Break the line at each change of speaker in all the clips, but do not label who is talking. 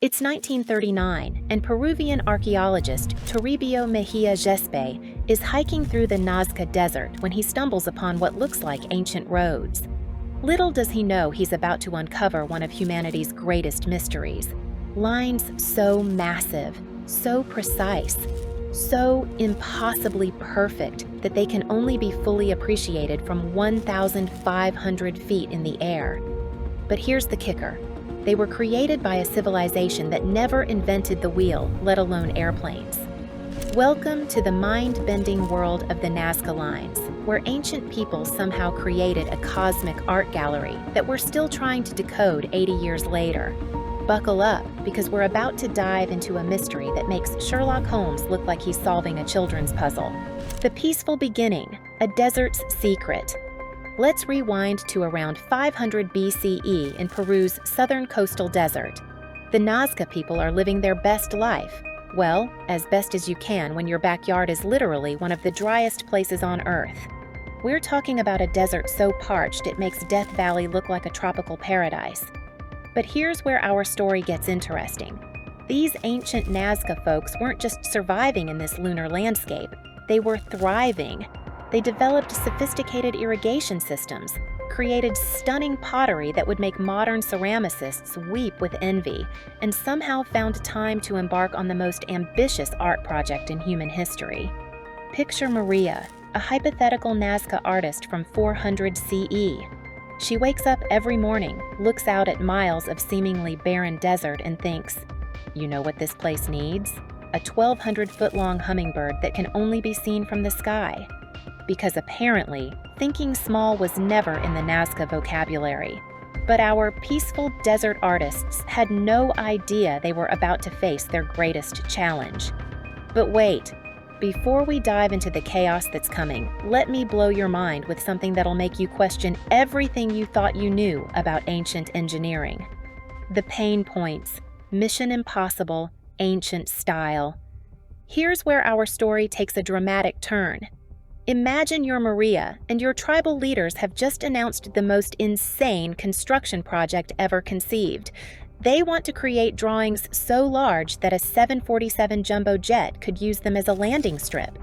It's 1939, and Peruvian archaeologist Toribio Mejia Gespe is hiking through the Nazca Desert when he stumbles upon what looks like ancient roads. Little does he know he's about to uncover one of humanity's greatest mysteries. Lines so massive, so precise, so impossibly perfect that they can only be fully appreciated from 1,500 feet in the air. But here's the kicker. They were created by a civilization that never invented the wheel, let alone airplanes. Welcome to the mind-bending world of the Nazca Lines, where ancient people somehow created a cosmic art gallery that we're still trying to decode 80 years later. Buckle up, because we're about to dive into a mystery that makes Sherlock Holmes look like he's solving a children's puzzle. The Peaceful Beginning, a desert's secret. Let's rewind to around 500 BCE in Peru's southern coastal desert. The Nazca people are living their best life. Well, as best as you can when your backyard is literally one of the driest places on Earth. We're talking about a desert so parched it makes Death Valley look like a tropical paradise. But here's where our story gets interesting. These ancient Nazca folks weren't just surviving in this lunar landscape, they were thriving. They developed sophisticated irrigation systems, created stunning pottery that would make modern ceramicists weep with envy, and somehow found time to embark on the most ambitious art project in human history. Picture Maria, a hypothetical Nazca artist from 400 CE. She wakes up every morning, looks out at miles of seemingly barren desert and thinks, you know what this place needs? A 1,200-foot-long hummingbird that can only be seen from the sky. Because apparently, thinking small was never in the Nazca vocabulary. But our peaceful desert artists had no idea they were about to face their greatest challenge. But wait, before we dive into the chaos that's coming, let me blow your mind with something that'll make you question everything you thought you knew about ancient engineering. The pain points, Mission Impossible, ancient style. Here's where our story takes a dramatic turn. Imagine you're Maria, and your tribal leaders have just announced the most insane construction project ever conceived. They want to create drawings so large that a 747 jumbo jet could use them as a landing strip.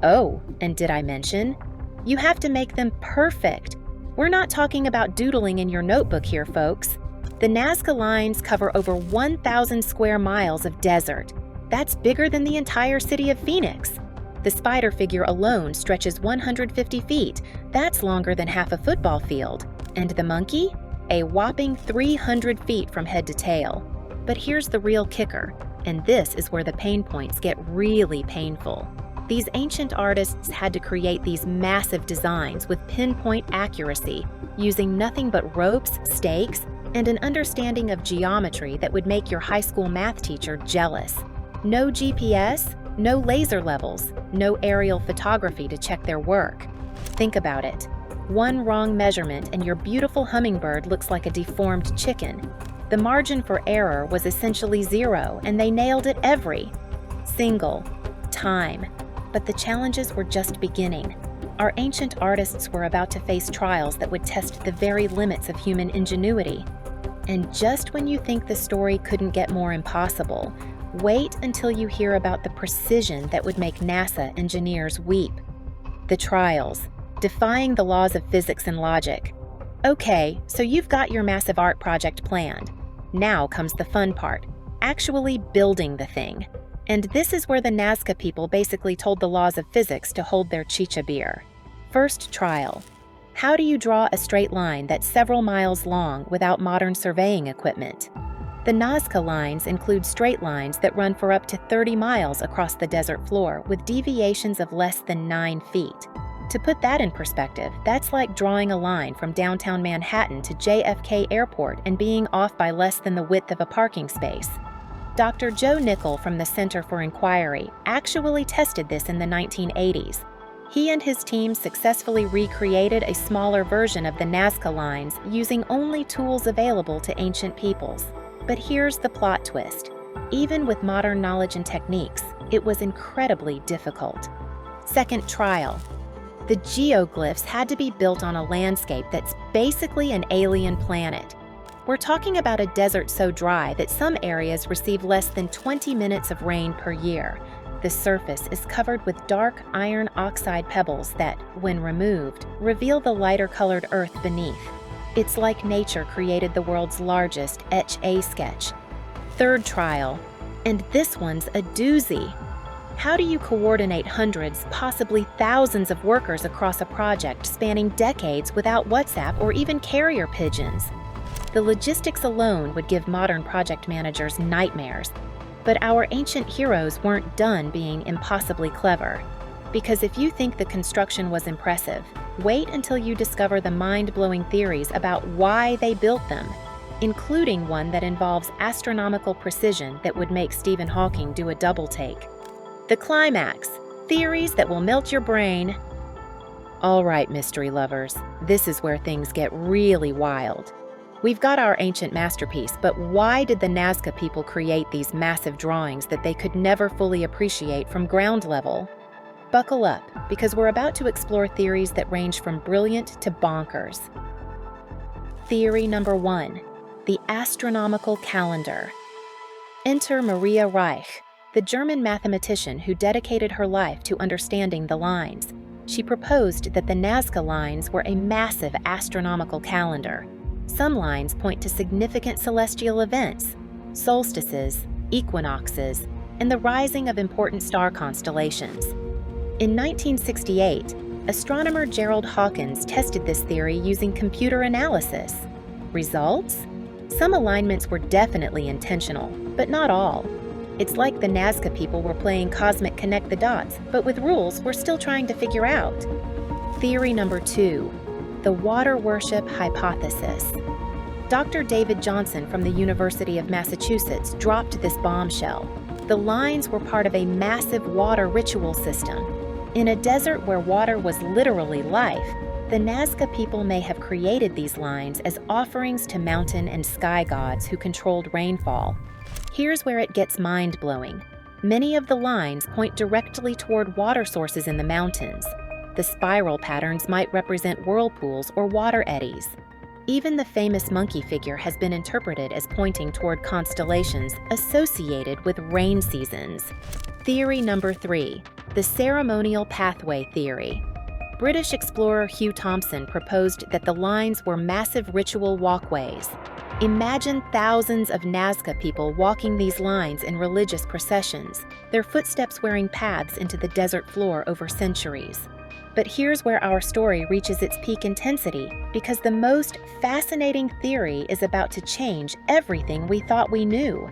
Oh, and did I mention? You have to make them perfect. We're not talking about doodling in your notebook here, folks. The Nazca Lines cover over 1,000 square miles of desert. That's bigger than the entire city of Phoenix. The spider figure alone stretches 150 feet. That's longer than half a football field. And the monkey? A whopping 300 feet from head to tail. But here's the real kicker, and this is where the pain points get really painful. These ancient artists had to create these massive designs with pinpoint accuracy, using nothing but ropes, stakes, and an understanding of geometry that would make your high school math teacher jealous. No GPS, no laser levels, no aerial photography to check their work. Think about it. One wrong measurement and your beautiful hummingbird looks like a deformed chicken. The margin for error was essentially zero, and they nailed it every single time. But the challenges were just beginning. Our ancient artists were about to face trials that would test the very limits of human ingenuity. And just when you think the story couldn't get more impossible, wait until you hear about the precision that would make NASA engineers weep. The trials, defying the laws of physics and logic. Okay, so you've got your massive art project planned. Now comes the fun part, actually building the thing. And this is where the Nazca people basically told the laws of physics to hold their chicha beer. First trial. How do you draw a straight line that's several miles long without modern surveying equipment? The Nazca Lines include straight lines that run for up to 30 miles across the desert floor with deviations of less than 9 feet. To put that in perspective, that's like drawing a line from downtown Manhattan to JFK Airport and being off by less than the width of a parking space. Dr. Joe Nickel from the Center for Inquiry actually tested this in the 1980s. He and his team successfully recreated a smaller version of the Nazca Lines using only tools available to ancient peoples. But here's the plot twist. Even with modern knowledge and techniques, it was incredibly difficult. Second trial. The geoglyphs had to be built on a landscape that's basically an alien planet. We're talking about a desert so dry that some areas receive less than 20 minutes of rain per year. The surface is covered with dark iron oxide pebbles that, when removed, reveal the lighter-colored earth beneath. It's like nature created the world's largest Etch-a-Sketch. Third trial, and this one's a doozy. How do you coordinate hundreds, possibly thousands of workers across a project spanning decades without WhatsApp or even carrier pigeons? The logistics alone would give modern project managers nightmares. But our ancient heroes weren't done being impossibly clever. Because if you think the construction was impressive, wait until you discover the mind-blowing theories about why they built them, including one that involves astronomical precision that would make Stephen Hawking do a double take. The climax, theories that will melt your brain. All right, mystery lovers, this is where things get really wild. We've got our ancient masterpiece, but why did the Nazca people create these massive drawings that they could never fully appreciate from ground level? Buckle up, because we're about to explore theories that range from brilliant to bonkers. Theory number 1, the astronomical calendar. Enter Maria Reich, the German mathematician who dedicated her life to understanding the lines. She proposed that the Nazca Lines were a massive astronomical calendar. Some lines point to significant celestial events, solstices, equinoxes, and the rising of important star constellations. In 1968, astronomer Gerald Hawkins tested this theory using computer analysis. Results? Some alignments were definitely intentional, but not all. It's like the Nazca people were playing Cosmic Connect the Dots, but with rules we're still trying to figure out. Theory number 2, the water worship hypothesis. Dr. David Johnson from the University of Massachusetts dropped this bombshell. The lines were part of a massive water ritual system. In a desert where water was literally life, the Nazca people may have created these lines as offerings to mountain and sky gods who controlled rainfall. Here's where it gets mind-blowing. Many of the lines point directly toward water sources in the mountains. The spiral patterns might represent whirlpools or water eddies. Even the famous monkey figure has been interpreted as pointing toward constellations associated with rain seasons. Theory number 3, the ceremonial pathway theory. British explorer Hugh Thompson proposed that the lines were massive ritual walkways. Imagine thousands of Nazca people walking these lines in religious processions, their footsteps wearing paths into the desert floor over centuries. But here's where our story reaches its peak intensity, because the most fascinating theory is about to change everything we thought we knew.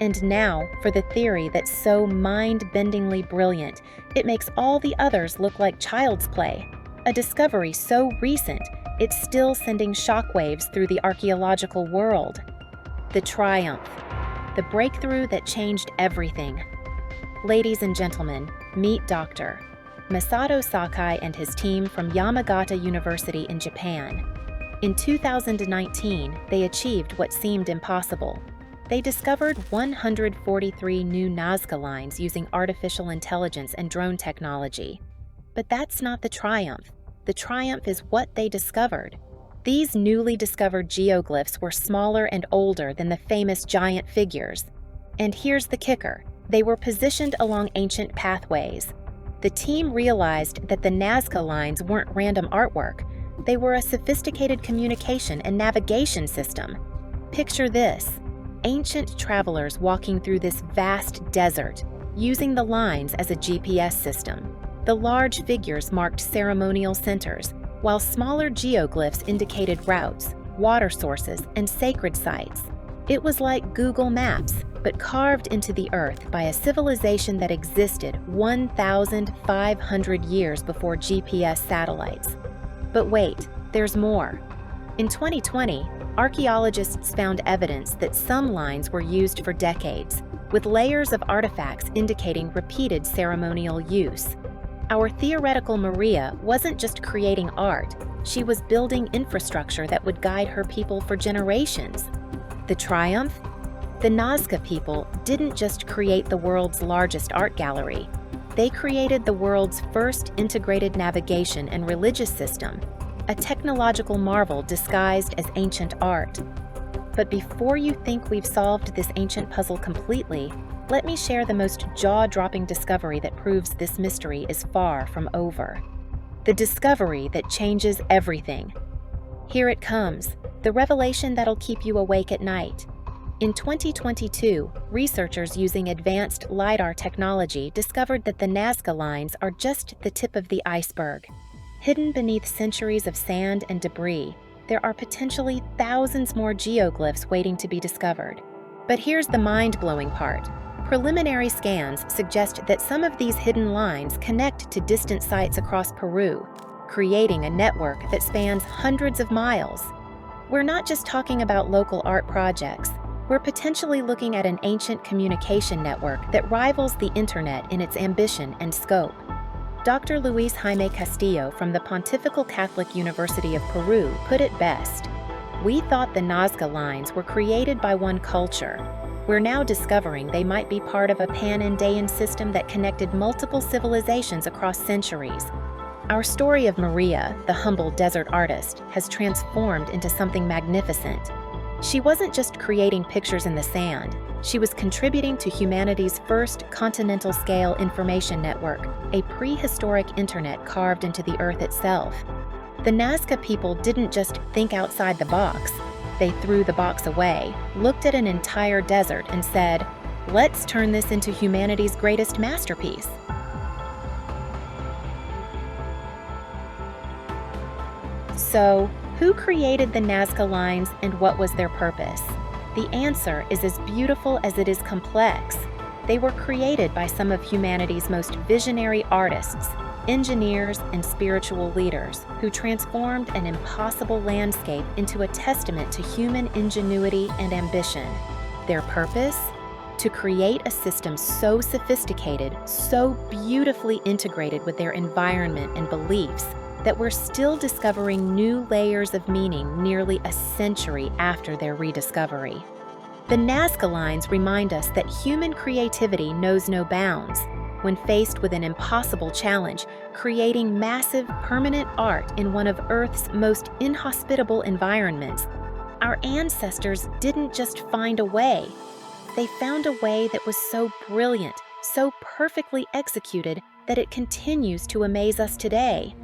And now, for the theory that's so mind-bendingly brilliant, it makes all the others look like child's play. A discovery so recent, it's still sending shockwaves through the archaeological world. The triumph, the breakthrough that changed everything. Ladies and gentlemen, meet Dr. Masato Sakai and his team from Yamagata University in Japan. In 2019, they achieved what seemed impossible. They discovered 143 new Nazca lines using artificial intelligence and drone technology. But that's not the triumph. The triumph is what they discovered. These newly discovered geoglyphs were smaller and older than the famous giant figures. And here's the kicker. They were positioned along ancient pathways. The team realized that the Nazca lines weren't random artwork. They were a sophisticated communication and navigation system. Picture this. Ancient travelers walking through this vast desert, using the lines as a GPS system. The large figures marked ceremonial centers, while smaller geoglyphs indicated routes, water sources, and sacred sites. It was like Google Maps, but carved into the earth by a civilization that existed 1,500 years before GPS satellites. But wait, there's more. In 2020, archaeologists found evidence that some lines were used for decades, with layers of artifacts indicating repeated ceremonial use. Our theoretical Maria wasn't just creating art, she was building infrastructure that would guide her people for generations. The triumph? The Nazca people didn't just create the world's largest art gallery. They created the world's first integrated navigation and religious system, a technological marvel disguised as ancient art. But before you think we've solved this ancient puzzle completely, let me share the most jaw-dropping discovery that proves this mystery is far from over. The discovery that changes everything. Here it comes, the revelation that'll keep you awake at night. In 2022, researchers using advanced LiDAR technology discovered that the Nazca Lines are just the tip of the iceberg. Hidden beneath centuries of sand and debris, there are potentially thousands more geoglyphs waiting to be discovered. But here's the mind-blowing part. Preliminary scans suggest that some of these hidden lines connect to distant sites across Peru, creating a network that spans hundreds of miles. We're not just talking about local art projects. We're potentially looking at an ancient communication network that rivals the internet in its ambition and scope. Dr. Luis Jaime Castillo from the Pontifical Catholic University of Peru put it best. We thought the Nazca Lines were created by one culture. We're now discovering they might be part of a pan-Andean system that connected multiple civilizations across centuries. Our story of Maria, the humble desert artist, has transformed into something magnificent. She wasn't just creating pictures in the sand. She was contributing to humanity's first continental-scale information network, a prehistoric internet carved into the earth itself. The Nasca people didn't just think outside the box. They threw the box away, looked at an entire desert, and said, "Let's turn this into humanity's greatest masterpiece." So, who created the Nazca Lines and what was their purpose? The answer is as beautiful as it is complex. They were created by some of humanity's most visionary artists, engineers, and spiritual leaders who transformed an impossible landscape into a testament to human ingenuity and ambition. Their purpose? To create a system so sophisticated, so beautifully integrated with their environment and beliefs, that we're still discovering new layers of meaning nearly a century after their rediscovery. The Nazca Lines remind us that human creativity knows no bounds. When faced with an impossible challenge, creating massive, permanent art in one of Earth's most inhospitable environments, our ancestors didn't just find a way. They found a way that was so brilliant, so perfectly executed, that it continues to amaze us today.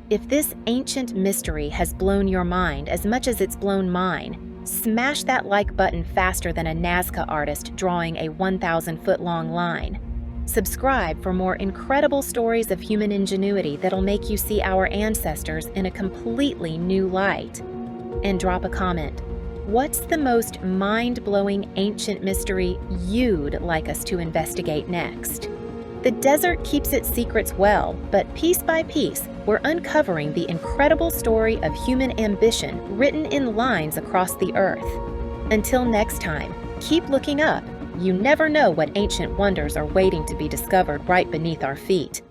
If this ancient mystery has blown your mind as much as it's blown mine, smash that like button faster than a Nazca artist drawing a 1,000-foot-long line. Subscribe for more incredible stories of human ingenuity that'll make you see our ancestors in a completely new light. And drop a comment. What's the most mind-blowing ancient mystery you'd like us to investigate next? The desert keeps its secrets well, but piece by piece, we're uncovering the incredible story of human ambition written in lines across the earth. Until next time, keep looking up. You never know what ancient wonders are waiting to be discovered right beneath our feet.